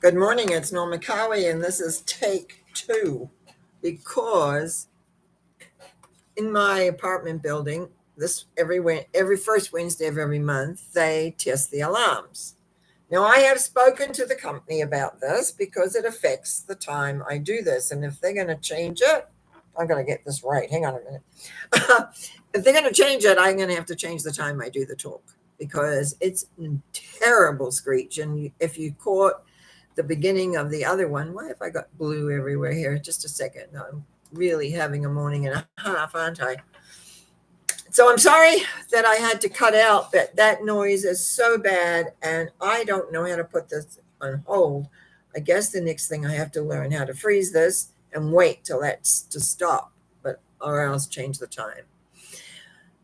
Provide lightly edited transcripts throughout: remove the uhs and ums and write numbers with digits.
Good morning, it's Norma Cowie, and this is take two because in my apartment building, this every first Wednesday of every month, they test the alarms. Now, I have spoken to the company about this because it affects the time I do this, and if they're going to change it, I'm going to get this right. Hang on a minute. If they're going to change it, I'm going to have to change the time I do the talk because it's a terrible screech. And if you caught the beginning of the other one. Why have I got blue everywhere here? Just a second. I'm really having a morning and a half, aren't I? So I'm sorry that I had to cut out, but that noise is so bad, and I don't know how to put this on hold. I guess the next thing I have to learn how to freeze this and wait till that's to stop, but or else change the time.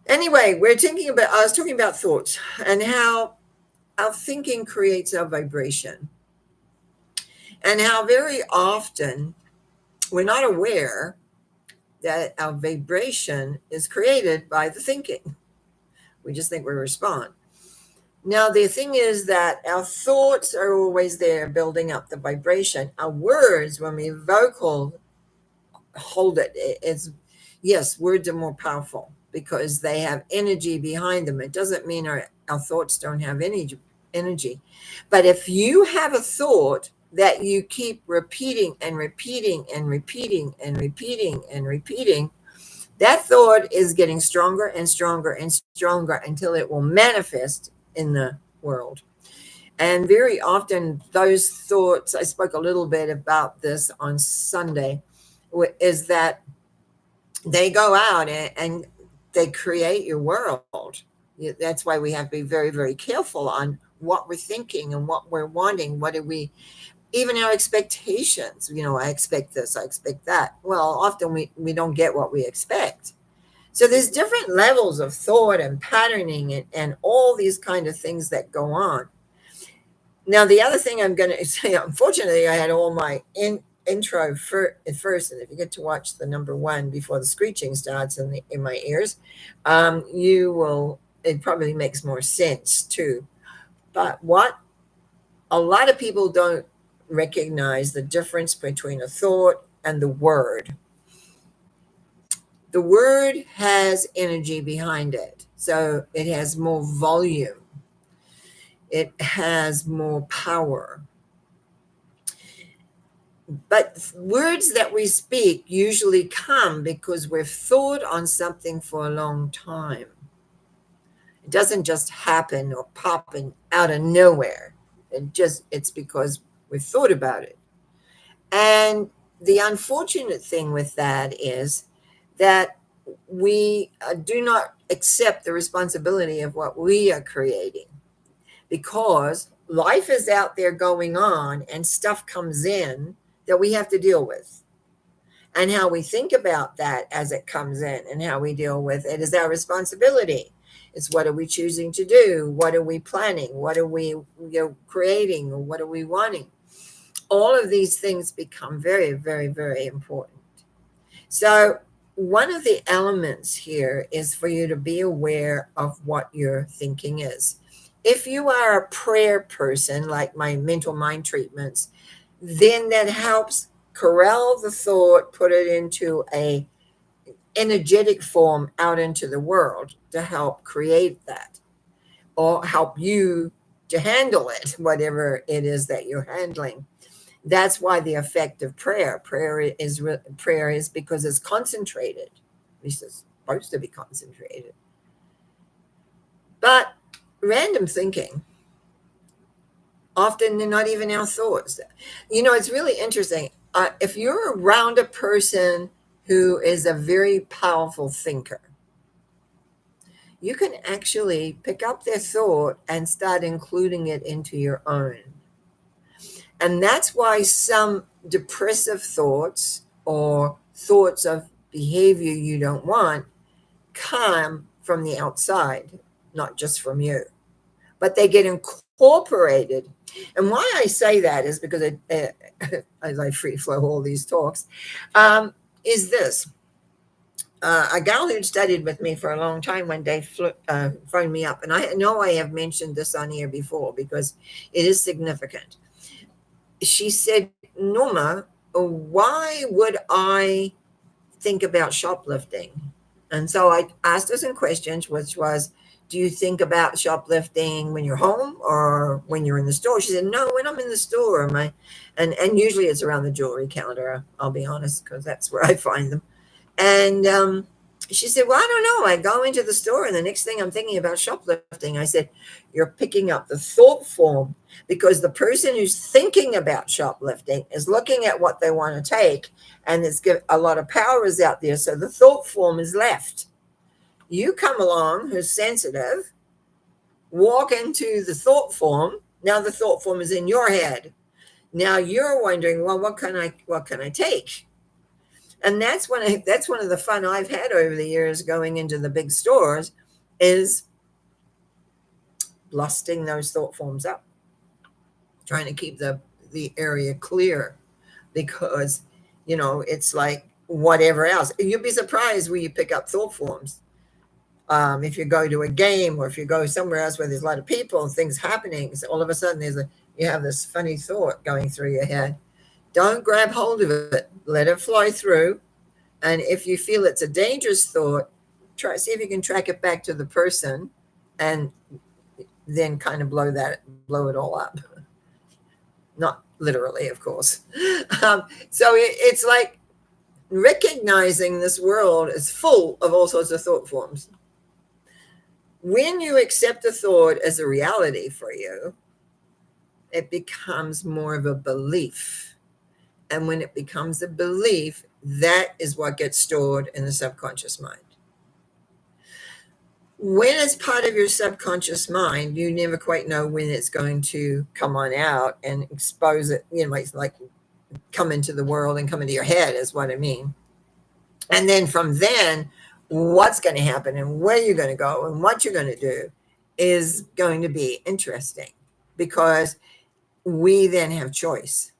Anyway, I was talking about thoughts and how our thinking creates our vibration, and how very often we're not aware that our vibration is created by the thinking. We just think we respond. Now, the thing is that our thoughts are always there building up the vibration. Our words, when we vocal hold it, it's yes, words are more powerful because they have energy behind them. It doesn't mean our thoughts don't have energy. But if you have a thought that you keep repeating and repeating and repeating and repeating and repeating, that thought is getting stronger and stronger and stronger until it will manifest in the world. And very often, those thoughts, I spoke a little bit about this on Sunday, is that they go out and they create your world. That's why we have to be very, very careful on what we're thinking and what we're wanting. What do we, even our expectations, I expect this, I expect that. Well, often we don't get what we expect. So there's different levels of thought and patterning and all these kind of things that go on. Now, the other thing I'm going to say, unfortunately, I had all my intro at first, and if you get to watch the number one before the screeching starts in my ears, it probably makes more sense too. But what a lot of people don't recognize the difference between a thought and the word. The word has energy behind it, so it has more volume, it has more power. But words that we speak usually come because we've thought on something for a long time. It doesn't just happen or pop out of nowhere. It's because we've thought about it. And the unfortunate thing with that is that we do not accept the responsibility of what we are creating, because life is out there going on and stuff comes in that we have to deal with. And how we think about that as it comes in and how we deal with it is our responsibility. It's what are we choosing to do? What are we planning? What are we creating? Or what are we wanting? All of these things become very, very, very important. So one of the elements here is for you to be aware of what your thinking is. If you are a prayer person, like my mental mind treatments, then that helps corral the thought, put it into a energetic form out into the world to help create that or help you to handle it, whatever it is that you're handling. That's why the effect of prayer is because it's concentrated. At least it's supposed to be concentrated. But random thinking, often they're not even our thoughts. It's really interesting. If you're around a person who is a very powerful thinker, you can actually pick up their thought and start including it into your own. And that's why some depressive thoughts or thoughts of behavior you don't want come from the outside, not just from you, but they get incorporated. And why I say that is because as I free flow all these talks, is this. A gal who'd studied with me for a long time one day phoned me up. And I know I have mentioned this on here before because it is significant. she said, Norma, why would I think about shoplifting? And so I asked her some questions, which was, do you think about shoplifting when you're home or when you're in the store? She said, no, when I'm in the store. And usually it's around the jewelry counter, I'll be honest, because that's where I find them. And she said, well, I don't know. I go into the store and the next thing I'm thinking about shoplifting. I said, you're picking up the thought form, because the person who's thinking about shoplifting is looking at what they want to take, and there's a lot of powers out there. So the thought form is left. You come along who's sensitive, walk into the thought form. Now the thought form is in your head. Now you're wondering, well, what can I take? And that's one of the fun I've had over the years going into the big stores, is lusting those thought forms up, trying to keep the area clear, because it's like whatever else. You'd be surprised where you pick up thought forms. If you go to a game, or if you go somewhere else where there's a lot of people and things happening, so all of a sudden you have this funny thought going through your head. Don't grab hold of it. Let it fly through. And if you feel it's a dangerous thought, see if you can track it back to the person, and then kind of blow it all up. Not literally, of course. So it's like recognizing this world is full of all sorts of thought forms. When you accept a thought as a reality for you, it becomes more of a belief. And when it becomes a belief, that is what gets stored in the subconscious mind. When it's part of your subconscious mind, you never quite know when it's going to come on out and expose it, it's like come into the world and come into your head, is what I mean. And then from then, what's going to happen and where you're going to go and what you're going to do is going to be interesting, because we then have choice.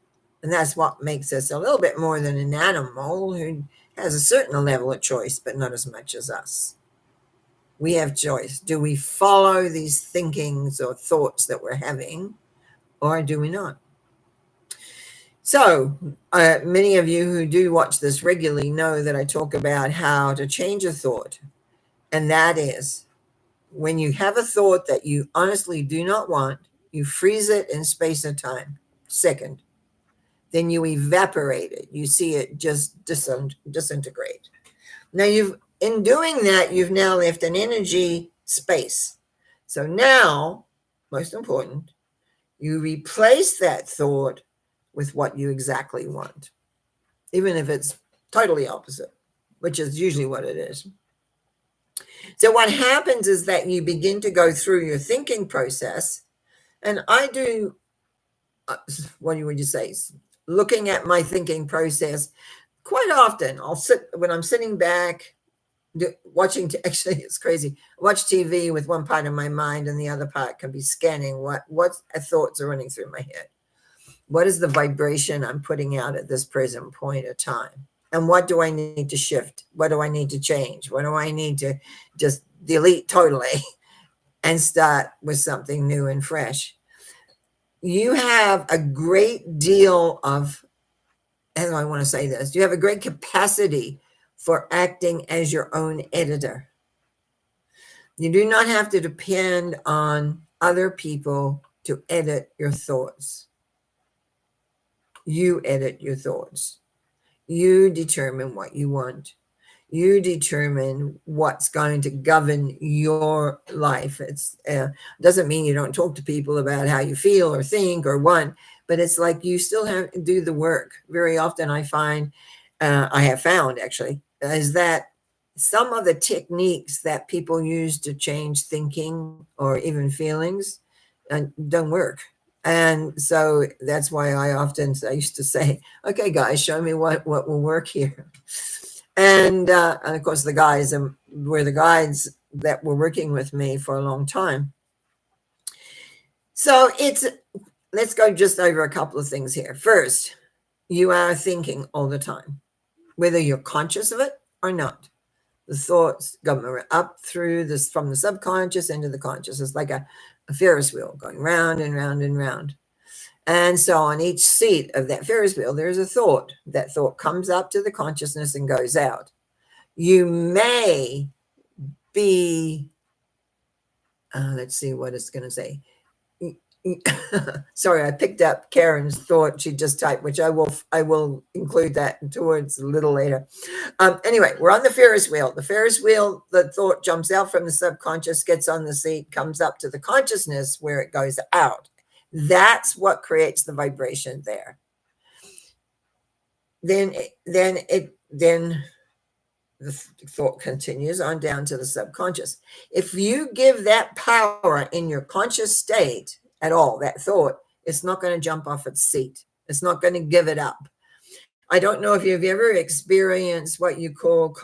And that's what makes us a little bit more than an animal who has a certain level of choice, but not as much as us. We have choice. Do we follow these thinkings or thoughts that we're having, or do we not? So many of you who do watch this regularly know that I talk about how to change a thought. And that is, when you have a thought that you honestly do not want, you freeze it in space and time. Second, then you evaporate it. You see it just disintegrate. Now in doing that, you've now left an energy space. So now, most important, you replace that thought with what you exactly want, even if it's totally opposite, which is usually what it is. So what happens is that you begin to go through your thinking process, and I do, what would you say, looking at my thinking process quite often. I'll sit when I'm sitting back, watching. Actually, it's crazy. Watch TV with one part of my mind, and the other part can be scanning what thoughts are running through my head. What is the vibration I'm putting out at this present point of time? And what do I need to shift? What do I need to change? What do I need to just delete totally and start with something new and fresh? You have a great deal of, how do I want to say this? You have a great capacity for acting as your own editor. You do not have to depend on other people to edit your thoughts. You edit your thoughts. You determine what you want. You determine what's going to govern your life. It doesn't mean you don't talk to people about how you feel or think or want, but it's like you still have to do the work. Very often I have found actually, is that some of the techniques that people use to change thinking or even feelings don't work. And so that's why I used to say, okay, guys, show me what will work here. And of course, the guys were the guides that were working with me for a long time. So let's go just over a couple of things here. First, you are thinking all the time, whether you're conscious of it or not. The thoughts go up through this, from the subconscious into the conscious. It's like a Ferris wheel going round and round and round. And so on each seat of that Ferris wheel, there's a thought. That thought comes up to the consciousness and goes out. You may be, let's see what it's going to say. Sorry, I picked up Karen's thought she just typed, which I will include that towards a little later. Anyway, we're on the Ferris wheel. The Ferris wheel, the thought jumps out from the subconscious, gets on the seat, comes up to the consciousness where it goes out. That's what creates the vibration there. Then the thought continues on down to the subconscious. If you give that power in your conscious state at all, that thought, it's not going to jump off its seat. It's not going to give it up. I don't know if you've ever experienced what you call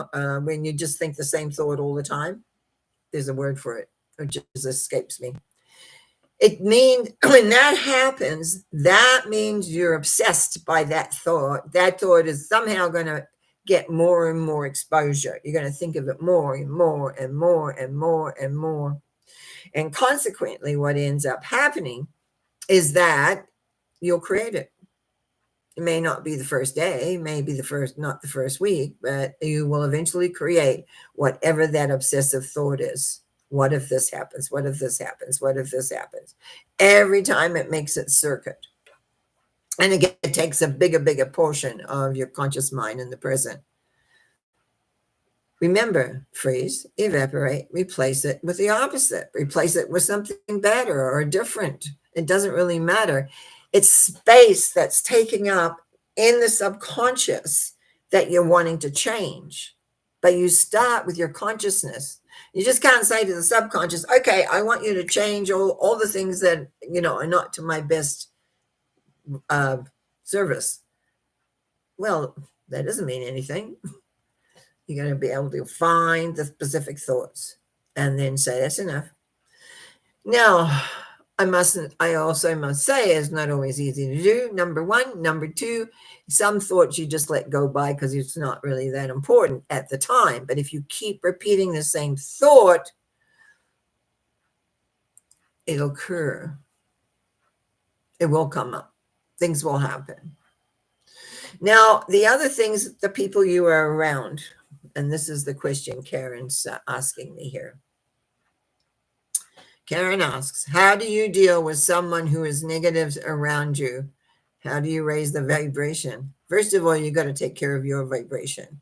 when you just think the same thought all the time. There's a word for it. It just escapes me. It means when that happens, that means you're obsessed by that thought. That thought is somehow going to get more and more exposure. You're going to think of it more and more and more and more and more. And consequently, what ends up happening is that you'll create it. It may not be the first day, maybe not the first week, but you will eventually create whatever that obsessive thought is. What if this happens? What if this happens? What if this happens? Every time it makes its circuit. And again, it takes a bigger portion of your conscious mind in the present. Remember, freeze, evaporate, replace it with the opposite. Replace it with something better or different. It doesn't really matter. It's space that's taking up in the subconscious that you're wanting to change. But you start with your consciousness. You just can't say to the subconscious, okay, I want you to change all the things that, are not to my best service. Well, that doesn't mean anything. You're going to be able to find the specific thoughts and then say, that's enough. Now, I also must say it's not always easy to do. Number one. Number two, some thoughts you just let go by because it's not really that important at the time. But if you keep repeating the same thought, it'll occur. It will come up. Things will happen. Now, the other things, the people you are around, and this is the question Karen's asking me here. Karen asks, how do you deal with someone who is negative around you? How do you raise the vibration? First of all, you got to take care of your vibration.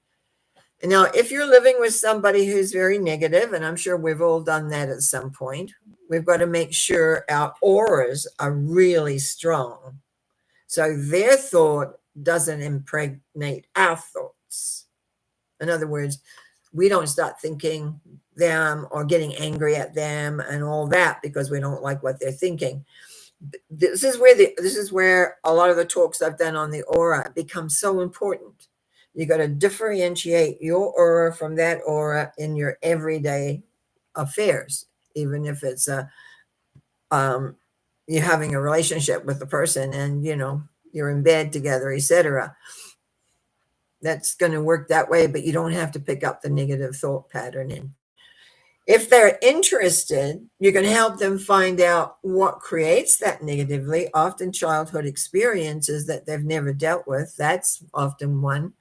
Now, if you're living with somebody who's very negative, and I'm sure we've all done that at some point, we've got to make sure our auras are really strong. So their thought doesn't impregnate our thoughts. In other words, we don't start thinking them or getting angry at them and all that because we don't like what they're thinking. This is where a lot of the talks I've done on the aura become so important. You got to differentiate your aura from that aura in your everyday affairs, even if it's you're having a relationship with the person and you're in bed together, etc. That's going to work that way, but you don't have to pick up the negative thought pattern in. If they're interested, you can help them find out what creates that negatively. Often childhood experiences that they've never dealt with, that's often one.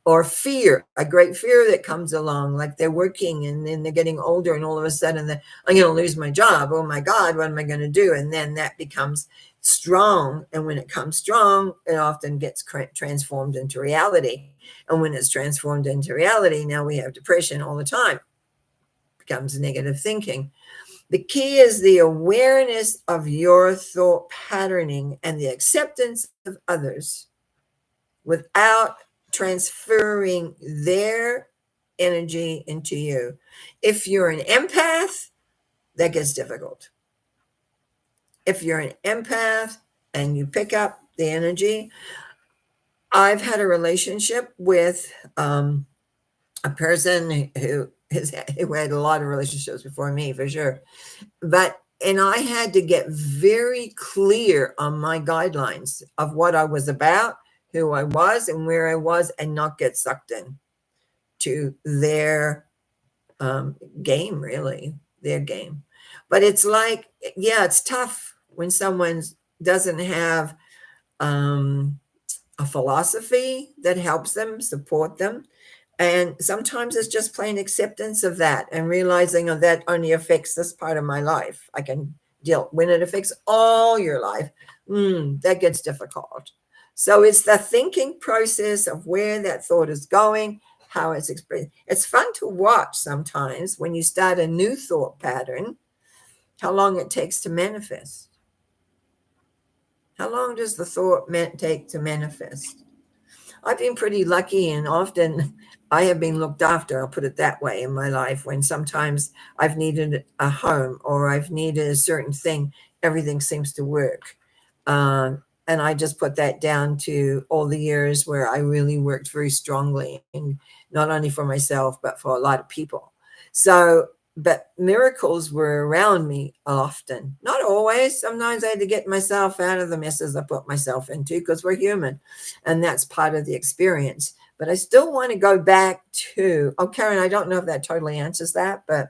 Or fear, a great fear that comes along, like they're working and then they're getting older and all of a sudden I'm going to lose my job. Oh my God, what am I going to do? And then that becomes strong. And when it comes strong, it often gets transformed into reality. And when it's transformed into reality, now we have depression all the time. It becomes negative thinking. The key is the awareness of your thought patterning and the acceptance of others without transferring their energy into you. If you're an empath, that gets difficult. If you're an empath and you pick up the energy, I've had a relationship with a person who had a lot of relationships before me, for sure. And I had to get very clear on my guidelines of what I was about, who I was and where I was, and not get sucked in to their game, really, their game. But it's like, yeah, it's tough when someone doesn't have a philosophy that helps them, support them. And sometimes it's just plain acceptance of that and realizing that only affects this part of my life. I can deal when it affects all your life. That gets difficult. So it's the thinking process of where that thought is going, how it's expressed. It's fun to watch sometimes when you start a new thought pattern, how long it takes to manifest. How long does the thought take to manifest? I've been pretty lucky, and often I have been looked after, I'll put it that way, in my life, when sometimes I've needed a home or I've needed a certain thing, everything seems to work. And I just put that down to all the years where I really worked very strongly, and not only for myself, but for a lot of people. So, but miracles were around me often. Not always. Sometimes I had to get myself out of the messes I put myself into because we're human, and that's part of the experience. But I still want to go back to, oh, Karen, I don't know if that totally answers that, but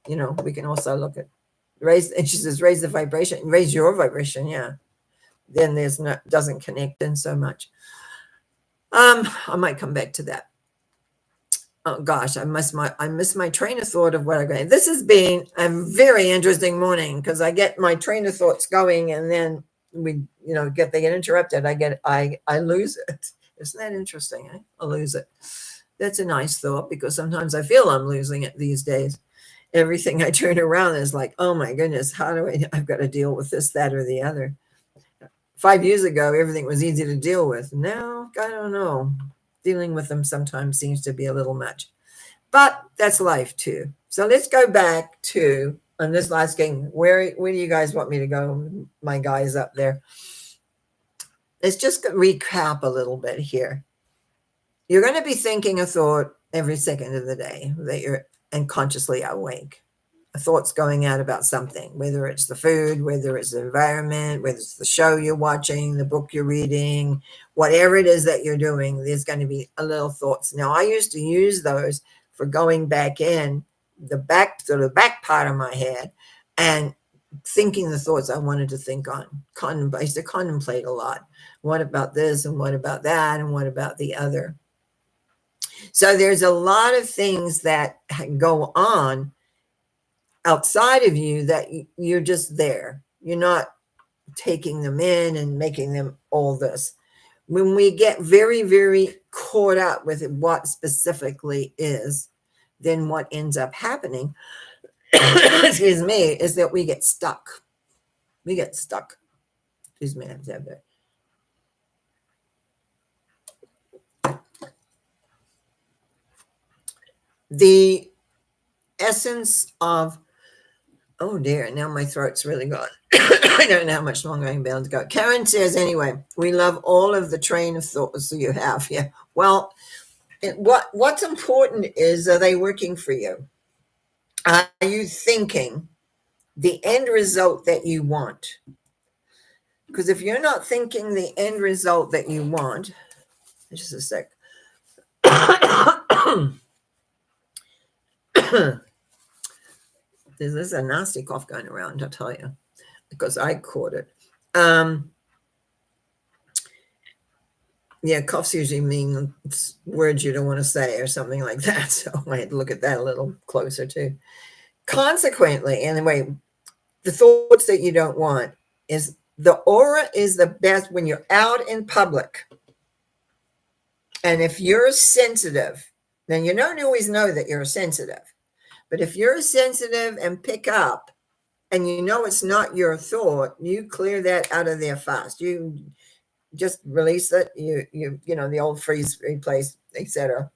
we can also look at and she says, raise the vibration, raise your vibration. Yeah. Then doesn't connect in so much. I might come back to that. Oh gosh, I missed my train of thought of what I'm going. This has been a very interesting morning because I get my train of thoughts going and then they get interrupted. I lose it. Isn't that interesting? I lose it. That's a nice thought because sometimes I feel I'm losing it these days. Everything I turn around is like, oh my goodness, I've got to deal with this, that, or the other. 5 years ago, everything was easy to deal with. Now, I don't know. Dealing with them sometimes seems to be a little much. But that's life too. So let's go back to, on this last game, where do you guys want me to go? My guys up there. Let's just recap a little bit here. You're going to be thinking a thought every second of the day that you're unconsciously awake. A thought's going out about something, whether it's the food, whether it's the environment, whether it's the show you're watching, the book you're reading, whatever it is that you're doing, there's going to be a little thoughts. Now, I used to use those for going back in the back part of my head and thinking the thoughts I wanted to think on. I used to contemplate a lot. What about this and what about that and what about the other? So there's a lot of things that go on outside of you that you're just there. You're not taking them in and making them all this. When we get very, very caught up with what specifically is, then what ends up happening, excuse me, is that we get stuck. We get stuck. Excuse me, I have to have that. The essence of, oh dear, now my throat's really gone. I don't know how much longer I can be able to go. Karen says, anyway, we love all of the train of thoughts you have. Yeah. Well, what's important is, are they working for you? Are you thinking the end result that you want? Because if you're not thinking the end result that you want, just a sec. There's a nasty cough going around, I'll tell you, because I caught it. Yeah, coughs usually mean words you don't want to say or something like that. So I had to look at that a little closer too. Consequently, anyway, the thoughts that you don't want is, the aura is the best when you're out in public. And if you're sensitive, then you don't always know that you're sensitive. But if you're sensitive and pick up and you know it's not your thought, you clear that out of there fast. You just release it. You the old freeze, replace, etc.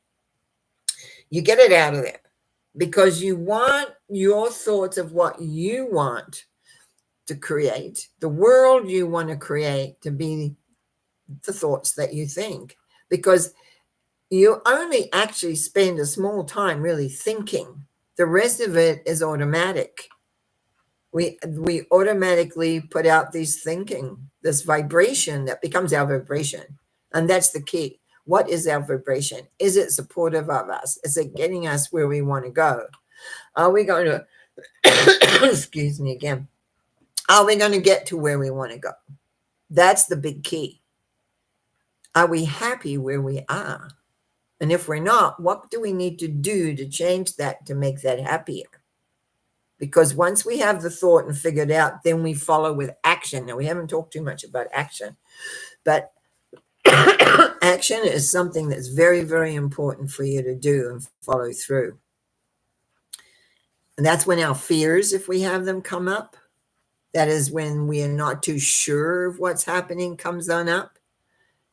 You get it out of there because you want your thoughts of what you want to create, the world you want to create, to be the thoughts that you think, because you only actually spend a small time really thinking. The rest of it is automatic. We automatically put out these thinking, this vibration that becomes our vibration. And that's the key. What is our vibration? Is it supportive of us? Is it getting us where we want to go? Are we going to, excuse me again, are we going to get to where we want to go? That's the big key. Are we happy where we are? And if we're not, what do we need to do to change that, to make that happier? Because once we have the thought and figured out, then we follow with action. Now, we haven't talked too much about action, but action is something that's very, very important for you to do and follow through. And that's when our fears, if we have them, come up. That is when we are not too sure of what's happening, comes on up,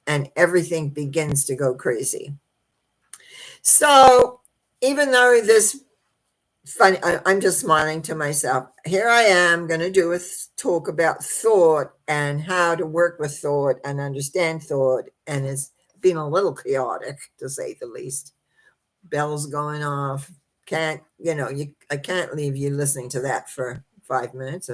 and everything begins to go crazy. So even though this funny, I'm just smiling to myself. Here I am going to do a talk about thought and how to work with thought and understand thought, and it's been a little chaotic, to say the least. Bells going off. Can't, I can't leave you listening to that for 5 minutes.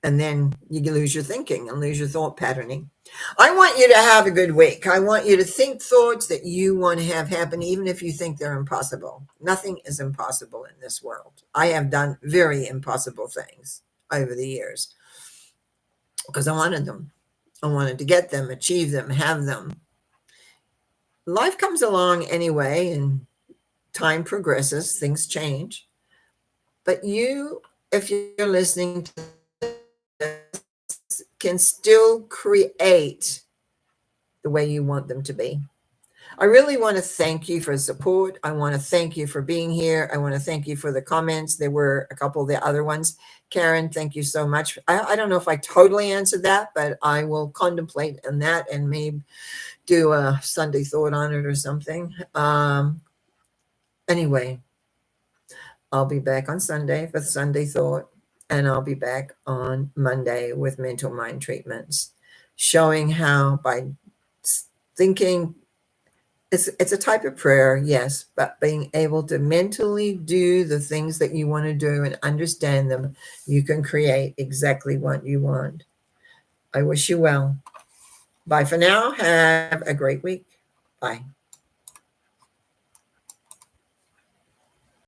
And then you lose your thinking and lose your thought patterning. I want you to have a good week. I want you to think thoughts that you want to have happen, even if you think they're impossible. Nothing is impossible in this world. I have done very impossible things over the years because I wanted them. I wanted to get them, achieve them, have them. Life comes along anyway, and time progresses, things change. But you, if you're listening to this, can still create the way you want them to be. I really want to thank you for support. I want to thank you for being here. I want to thank you for the comments. There were a couple of the other ones. Karen, thank you so much. I don't know if I totally answered that, but I will contemplate on that and maybe do a Sunday thought on it or something. Anyway, I'll be back on Sunday for Sunday thought, and I'll be back on Monday with mental mind treatments, showing how by thinking, it's a type of prayer, yes, but being able to mentally do the things that you want to do and understand them, you can create exactly what you want. I wish you well. Bye for now. Have a great week. Bye.